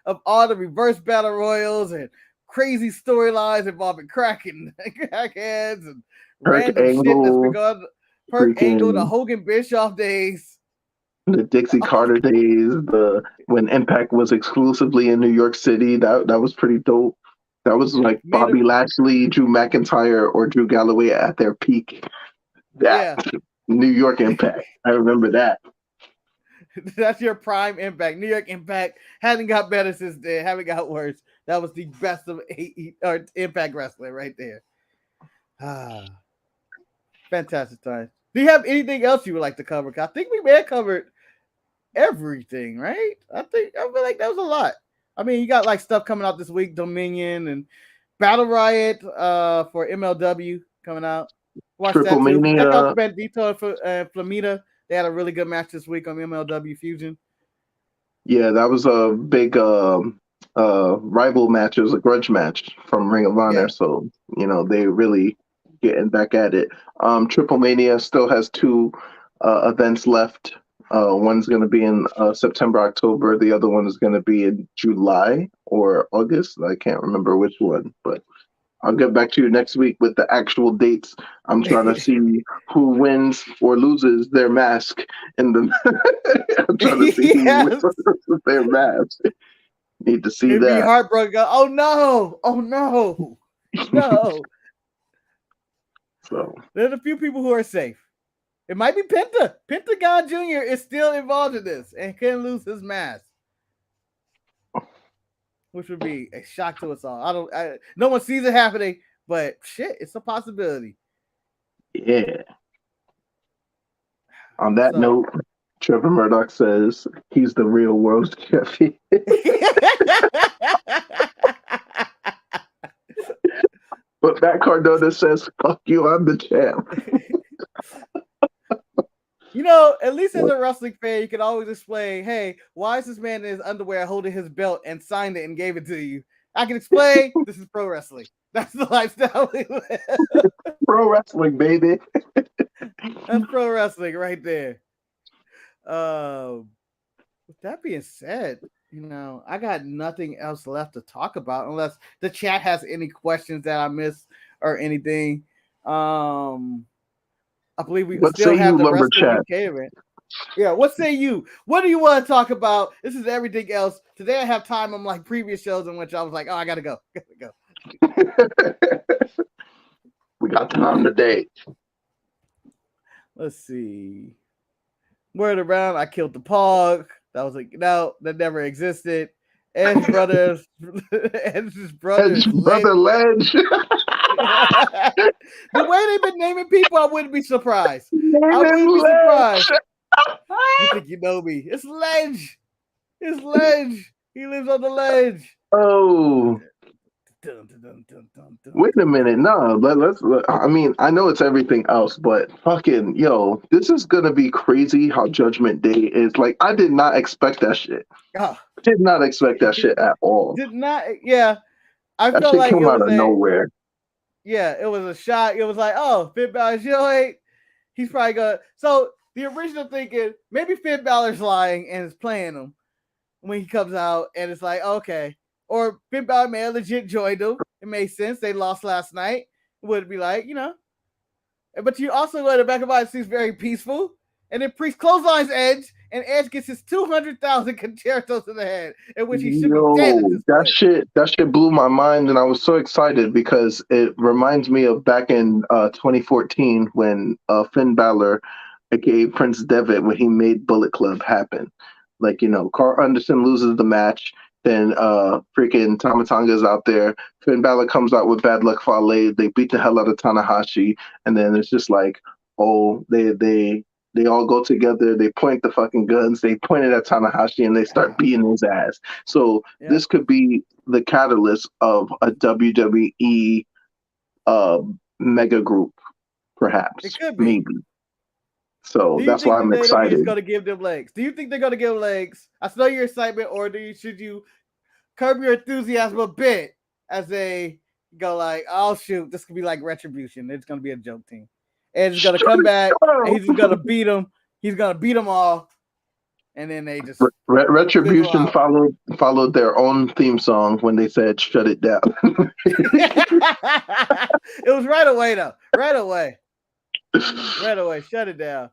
of all the reverse battle royals and crazy storylines involving crackheads and random shit that's been going on. Perk Angle, the Hogan Bischoff days.
The Dixie Carter days, when Impact was exclusively in New York City, that was pretty dope. That was like Bobby Lashley, Drew McIntyre, or Drew Galloway at their peak. New York Impact. I remember that.
That's your prime Impact. New York Impact hasn't got better since then. Haven't got worse. That was the best of or Impact Wrestling right there. Fantastic time. Do you have anything else you would like to cover? I think we may have covered everything, right? I feel like that was a lot. I mean, you got like stuff coming out this week, Dominion and Battle Riot for MLW coming out. Watch
Triple
that too.
Mania.
Check out Bandito for Flamita. They had a really good match this week on MLW Fusion.
Yeah, that was a big rival match. It was a grudge match from Ring of Honor. Yeah. So, they really getting back at it. Triple Mania still has 2 events left. One's going to be in September, October. The other one is going to be in July or August. I can't remember which one, but I'll get back to you next week with the actual dates. I'm trying to see who wins or loses their mask in the. I'm trying to see who wins their mask. Need to see that.
Be heartbroken. Oh no! Oh no! No.
So
there's a few people who are safe. It might be Penta. Pentagon Jr. is still involved in this and can lose his mask, which would be a shock to us all. No one sees it happening, but shit, it's a possibility.
Yeah. On that note, Trevor Murdoch says he's the real world champion. But Matt Cardona says, "Fuck you, I'm the champ."
At least as a wrestling fan, you can always explain, hey, why is this man in his underwear holding his belt and signed it and gave it to you? I can explain, this is pro wrestling. That's the lifestyle we live.
Pro wrestling, baby.
That's pro wrestling right there. With that being said, I got nothing else left to talk about unless the chat has any questions that I missed or anything. I believe we still have the rest of the event. Yeah, what say you? What do you want to talk about? This is everything else. Today I have time on like previous shows in which I was like, oh, I gotta go.
We got time today.
Let's see. Word around, I killed the Pog. That was like, no, that never existed. Edge's brother
Ledge.
The way they've been naming people, I wouldn't be surprised. I wouldn't be surprised. You think you know me? It's Ledge. It's Ledge. He lives on the ledge.
Oh. Wait a minute. No, let's. I mean, I know it's everything else, but fucking this is gonna be crazy. How Judgment Day is. Like, I did not expect that shit. Did not expect that shit at all.
Did not. Yeah, I
that
felt
shit
like
came
it
out
was
of nowhere.
Yeah, it was a shock. It was like, oh, Finn Balor's he's probably gonna. So the original thinking, maybe Finn Balor's lying and is playing him when he comes out, and it's like, okay. Or Finn Balor may have legit joined them. It made sense. They lost last night. It would be like, But you also go to the back of my mind, seems very peaceful. And then Priest clotheslines Edge, and Edge gets his 200,000 concertos in the head, in which he should be dead at this point.
That shit blew my mind, and I was so excited because it reminds me of back in 2014 when Finn Balor, aka Prince Devitt, when he made Bullet Club happen. Like, Carl Anderson loses the match. Then freaking Tama Tonga's out there. Finn Balor comes out with Bad Luck Fale. They beat the hell out of Tanahashi. And then it's just like, oh, they all go together. They point the fucking guns. They point it at Tanahashi and they start beating his ass. So this could be the catalyst of a WWE mega group, perhaps.
It could be.
Maybe. So that's why I'm excited.
Going to give them legs. Do you think they're going to give legs? I know your excitement, or should you curb your enthusiasm a bit as they go like, oh shoot, this could be like Retribution. It's going to be a joke team. And he's going to come back and he's just going to beat them. He's going to beat them all. And then they just
Retribution followed their own theme song when they said shut it down.
It was right away though. Right away. Shut it down.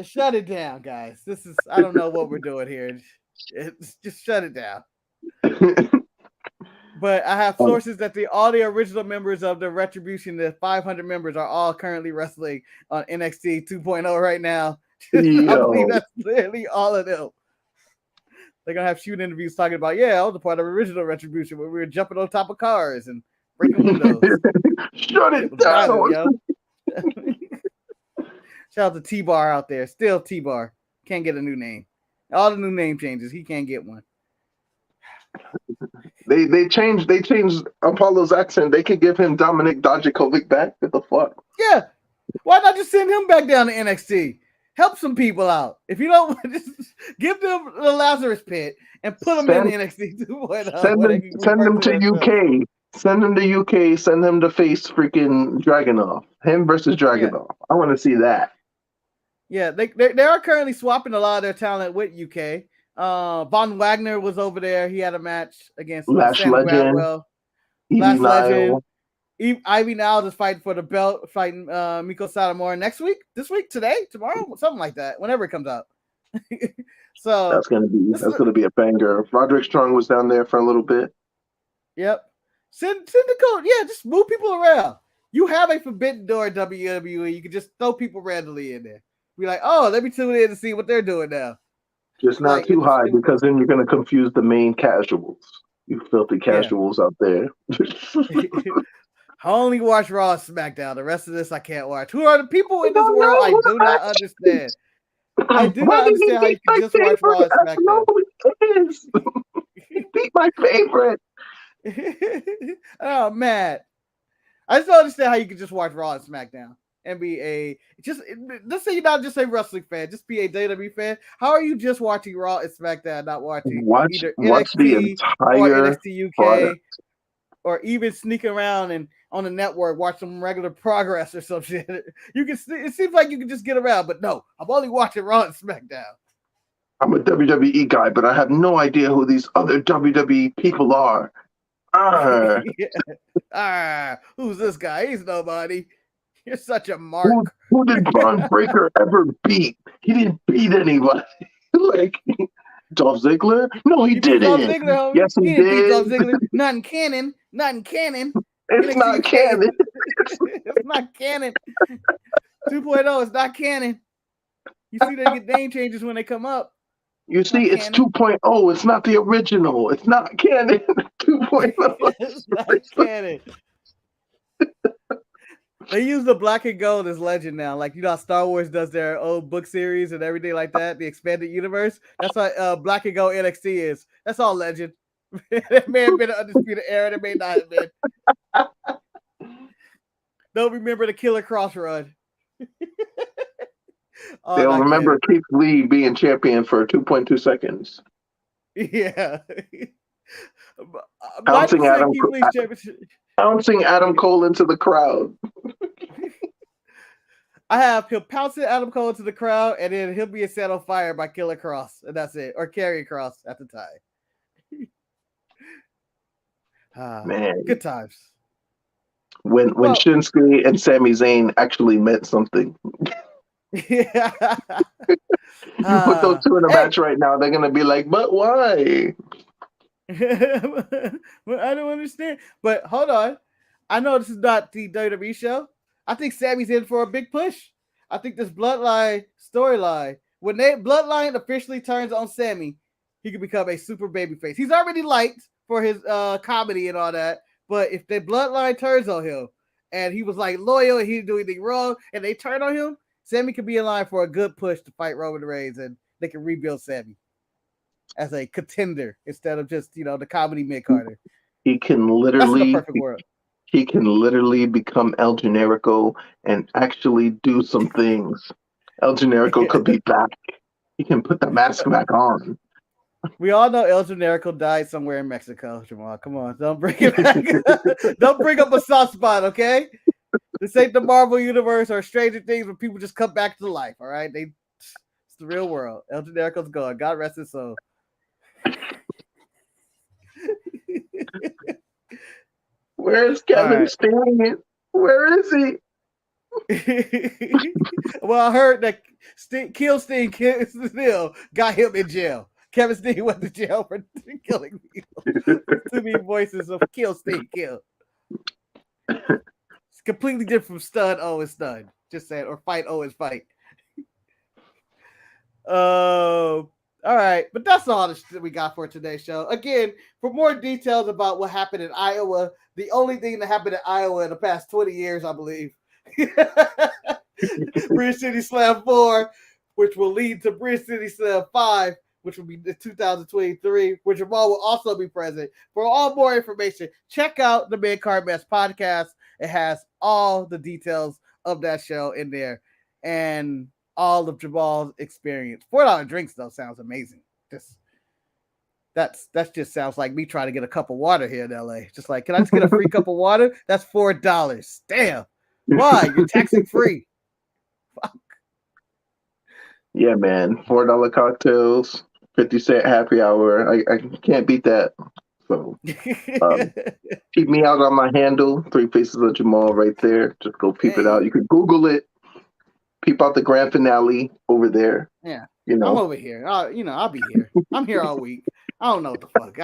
Shut it down, guys. I don't know what we're doing here. Just shut it down. But I have sources that all the original members of the Retribution, the 500 members, are all currently wrestling on NXT 2.0 right now. I believe that's literally all of them. They're gonna have shoot interviews talking about, yeah, I was a part of original Retribution where we were jumping on top of cars and breaking windows.
Shut
It
it
was
down.
violent, yo. Shout out to T-Bar out there. Still T-Bar. Can't get a new name. All the new name changes. He can't get one.
They changed Apollo's accent. They could give him Dominic Dijakovic back. What the fuck?
Yeah. Why not just send him back down to NXT? Help some people out. If you don't, just give them the Lazarus Pit and put them in NXT 2.0.
Send them to UK. Send them to UK. Send them to face freaking Dragunov. Him versus Dragunov. Yeah. I want to see that.
Yeah, they are currently swapping a lot of their talent with UK. Von Wagner was over there. He had a match against
Lash Legend.
Lash Legend. Ivy Niles is fighting for the belt, fighting Miko Satomura next week, this week, today, tomorrow, something like that, whenever it comes out. So
that's gonna be a banger. Roderick Strong was down there for a little bit.
Yep. Send the code. Yeah, just move people around. You have a forbidden door at WWE. You can just throw people randomly in there. Be like, oh, let me tune in to see what they're doing now.
Just not too high, because then you're gonna confuse the main casuals. You filthy casuals out there.
I only watch Raw and SmackDown. The rest of this I can't watch. Who are the people in this world I do not understand? I do not understand how you can just watch Raw and SmackDown.
No, it is. Be my favorite.
Oh, man. I just don't understand how you can just watch Raw and SmackDown and be let's say you're not just a wrestling fan, just be a WWE fan. How are you just watching Raw and SmackDown, not watching either NXT
the entire
or NXT UK product. Or even sneak around and on the network watch some regular Progress or some shit? You can. It seems like you can just get around, but no, I'm only watching Raw and SmackDown.
I'm a WWE guy, but I have no idea who these other WWE people are.
Who's this guy? He's nobody. You're such a mark.
Who did Braun Breaker ever beat? He didn't beat anybody. Like Dolph Ziggler? No, he didn't.
Dolph Ziggler,
yes, he did.
Beat Dolph Ziggler. Not in canon. Not in canon.
It's not canon.
It's not canon. 2.0 is not canon. You see, they get name changes when they come up.
You see, it's 2.0. It's not the original. It's not canon. 2.0.
It's not canon. They use the black and gold as legend now. Like, you know how Star Wars does their old book series and everything like that, the expanded universe? That's what black and gold NXT is. That's all legend. That may have been an undisputed era. That may not have been. Don't remember the Killer Cross run.
They'll remember Keith Lee being champion for 2.2 seconds.
Yeah.
Pouncing Adam Cole into the crowd.
I have him pouncing Adam Cole into the crowd, and then he'll be set on fire by Killer Cross, and that's it. Or Karrion Kross at the time.
Man,
good times.
When Shinsuke and Sami Zayn actually meant something.
Yeah.
You put those two in a match right now, they're gonna be like, but why?
Well, I don't understand. But hold on. I know this is not the WWE show. I think Sammy's in for a big push. I think this Bloodline storyline, when Bloodline officially turns on Sammy, he could become a super babyface. He's already liked for his comedy and all that. But if the Bloodline turns on him and he was like loyal and he didn't do anything wrong and they turn on him, Sammy could be in line for a good push to fight Roman Reigns, and they can rebuild Sammy as a contender instead of just, the comedy mid-carder.
He can literally,
perfect world.
He can literally become El Generico and actually do some things. El Generico could be back. He can put the mask back on.
We all know El Generico died somewhere in Mexico, Jamal. Come on, don't bring it back. Don't bring up a soft spot, okay? This ain't the Marvel Universe or Stranger Things where people just come back to life, all right? It's the real world. El Generico's gone. God rest his soul.
Where's Kevin Steen? Where is he?
Well, I heard that Kill Steen still got him in jail. Kevin Steen went to jail for killing people. Too many voices of Kill Steen kill. It's completely different from Stun O and Stun. Just saying, or Fight O and Fight. All right, but that's all the shit we got for today's show. Again, for more details about what happened in Iowa, the only thing that happened in Iowa in the past 20 years, I believe, Bridge City Slam 4, which will lead to Bridge City Slam 5, which will be the 2023, which Jamal will also be present. For all more information, check out the Mid-Card Mess podcast. It has all the details of that show in there. And all of Jamal's experience. $4 drinks though sounds amazing. That's just sounds like me trying to get a cup of water here in LA. Just like, can I just get a free cup of water? That's $4. Damn. Why? You're taxing free. Fuck.
Yeah, man. $4 cocktails, 50-cent happy hour. I can't beat that. So keep me out on my handle, 3 Faces of Jemal right there. Just go peep it out. You can Google it. Peep out the grand finale over there.
Yeah,
you know,
I'm over here. I'll be here. I'm here all week. I don't know what the fuck.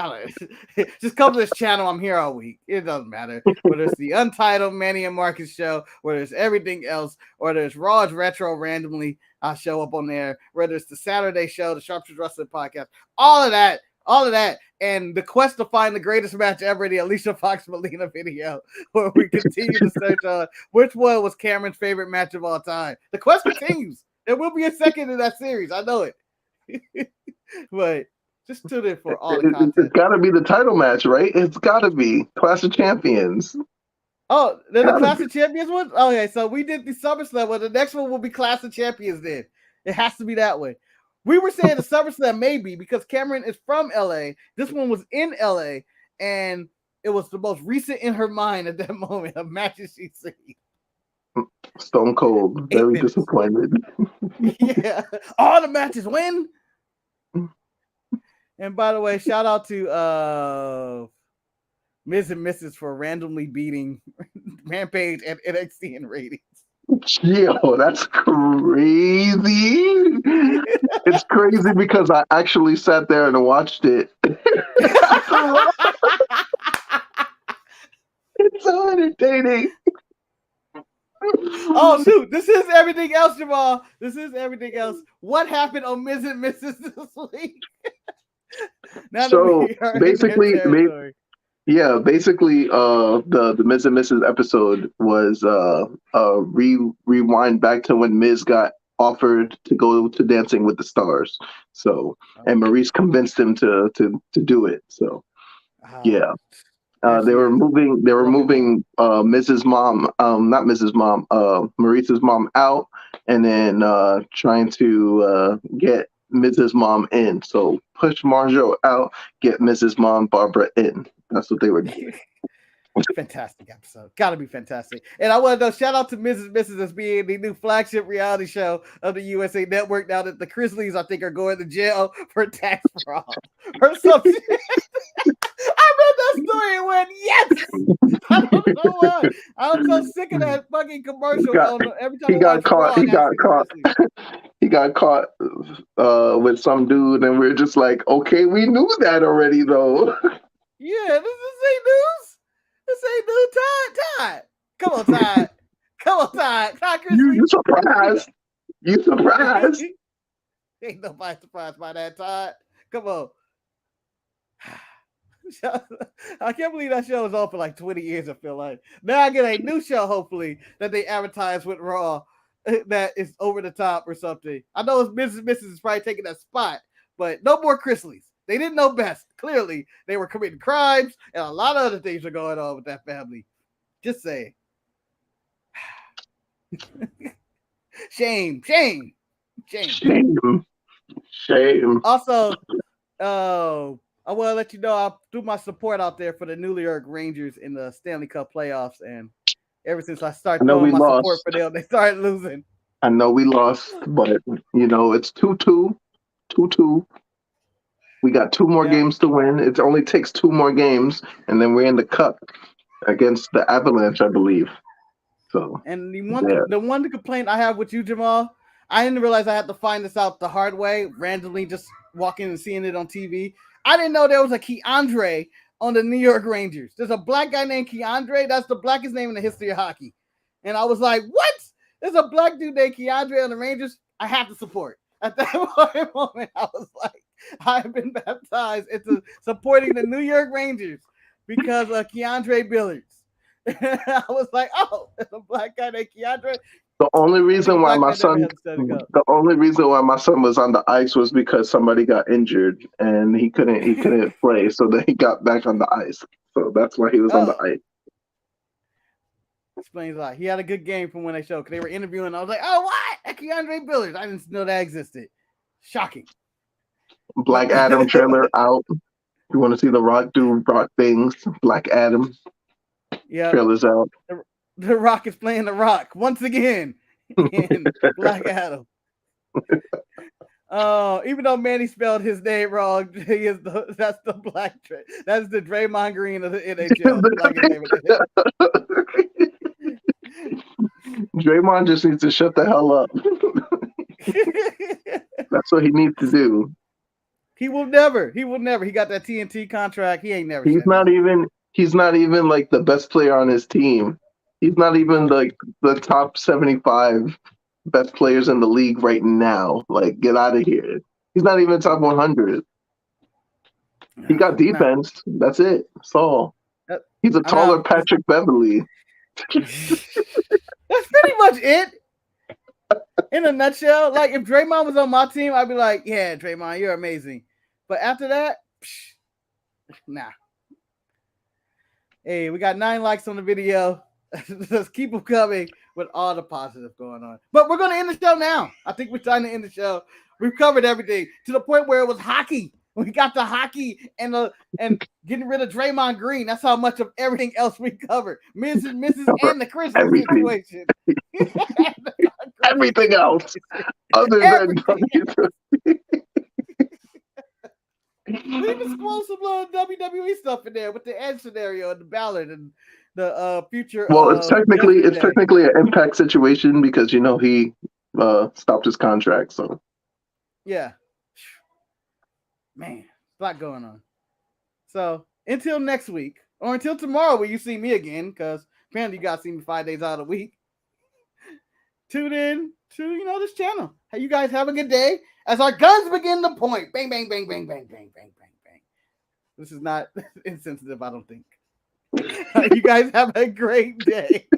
Just come to this channel. I'm here all week. It doesn't matter whether it's the Untitled Manny and Marcus show, whether it's everything else, or there's Raw's Retro randomly. I show up on there. Whether it's the Saturday show, the Sharpshooter Wrestling podcast, all of that, and the quest to find the greatest match ever, the Alicia Fox Molina video, where we continue to search on which one was Cameron's favorite match of all time. The quest continues. There will be a second in that series. I know it. But just tune in for all the content.
It's got to be the title match, right? It's got to be Clash of Champions.
Oh, then the Clash of Champions one? Okay, so we did the SummerSlam one. The next one will be Clash of Champions then. It has to be that one. We were saying the SummerSlam maybe because Cameron is from LA. This one was in LA, and it was the most recent in her mind at that moment of matches she'd seen.
Stone Cold, very disappointed.
Yeah, all the matches win. And by the way, shout out to Ms. and Mrs. for randomly beating Rampage and NXT in ratings.
Yo, that's crazy. It's crazy because I actually sat there and watched it. It's so entertaining.
Oh shoot, this is everything else, Jamal. This is everything else. What happened on Ms. and Mrs. this week?
So basically, the Ms. and Mrs. episode was rewind back to when Miz got offered to go to Dancing with the Stars. So and Maurice convinced him to do it. So yeah. They were moving Mrs. Mom, not Mrs. Mom, Maurice's mom out, and then trying to get Mrs. Mom in. So push Marjo out, get Mrs. Mom Barbara in. That's what they were doing.
Fantastic episode. Gotta be fantastic. And I want to know, shout out to Mrs. Mrs. as being the new flagship reality show of the USA Network now that the Grizzlies, I think, are going to jail for tax fraud or something. I read that story and went, yes! I don't know why. I'm so sick of that fucking commercial. Every time
he got caught with some dude, and we're just like, okay, we knew that already, though.
Yeah, this ain't news. This ain't new. Todd. Come on, Todd. Todd,
you surprised? You surprised?
Ain't nobody surprised by that, Todd. Come on. I can't believe that show was on for like 20 years, I feel like. Now I get a new show, hopefully, that they advertise with Raw that is over the top or something. I know it's Mrs. Mrs. is probably taking that spot, but no more Chrisleys. They didn't know best. Clearly, they were committing crimes, and a lot of other things are going on with that family. Just saying. Shame. Also, I want to let you know I'll do my support out there for the New York Rangers in the Stanley Cup playoffs, and ever since I started throwing my support for them, they started losing.
I know we lost, but it's 2-2. 2-2. We got 2 more games to win. It only takes 2 more games, and then we're in the cup against the Avalanche, I believe. So,
and the one complaint I have with you, Jamal, I didn't realize I had to find this out the hard way, randomly just walking and seeing it on TV. I didn't know there was a Keandre on the New York Rangers. There's a black guy named Keandre. That's the blackest name in the history of hockey. And I was like, what? There's a black dude named Keandre on the Rangers. I have to support. At that moment, I was like, I've been baptized into supporting the New York Rangers because of Keandre Billiards. I was like, oh, there's a black guy named Keandre.
The only reason why my son,
never had to study up.
the only reason why my son was on the ice was because somebody got injured and he couldn't play, so then he got back on the ice. So that's why he was on the ice.
Explains a lot. He had a good game from when they showed because they were interviewing. I was like, oh, what? That's Keandre Billiards. I didn't know that existed. Shocking.
Black Adam trailer out. You want to see The Rock do Rock things? Black Adam.
Yeah.
Trailers out.
The Rock is playing The Rock once again in Black Adam. Even though Manny spelled his name wrong, that's the black that's the Draymond Green of the NHL.
Draymond just needs to shut the hell up. That's what he needs to do.
He will never. He got that TNT contract. He ain't never.
He's not even like the best player on his team. He's not even like the top 75 best players in the league right now. Like, get out of here. He's not even top 100. He got defense. That's it. That's all. He's a taller Patrick Beverly.
That's pretty much it. In a nutshell, like if Draymond was on my team, I'd be like, yeah, Draymond, you're amazing. But after that, nah. Hey, we got 9 likes on the video. Let's keep them coming with all the positive going on. But we're going to end the show now. I think we're trying to end the show. We've covered everything to the point where it was hockey. We got the hockey and getting rid of Draymond Green. That's how much of everything else we covered. Mrs. and the Christmas situation.
Everything else other than
Leave explosive WWE stuff in there with the Edge scenario and the Ballard and the future.
Well, it's technically an Impact situation because he stopped his contract. So
yeah, man, a lot going on. So until next week or until tomorrow, where you see me again, because apparently you guys see me 5 days out of the week. Tune in to this channel. Hey, you guys have a good day as our guns begin to point. Bang, bang, bang, bang, bang, bang, bang, bang, bang. This is not insensitive, I don't think. You guys have a great day.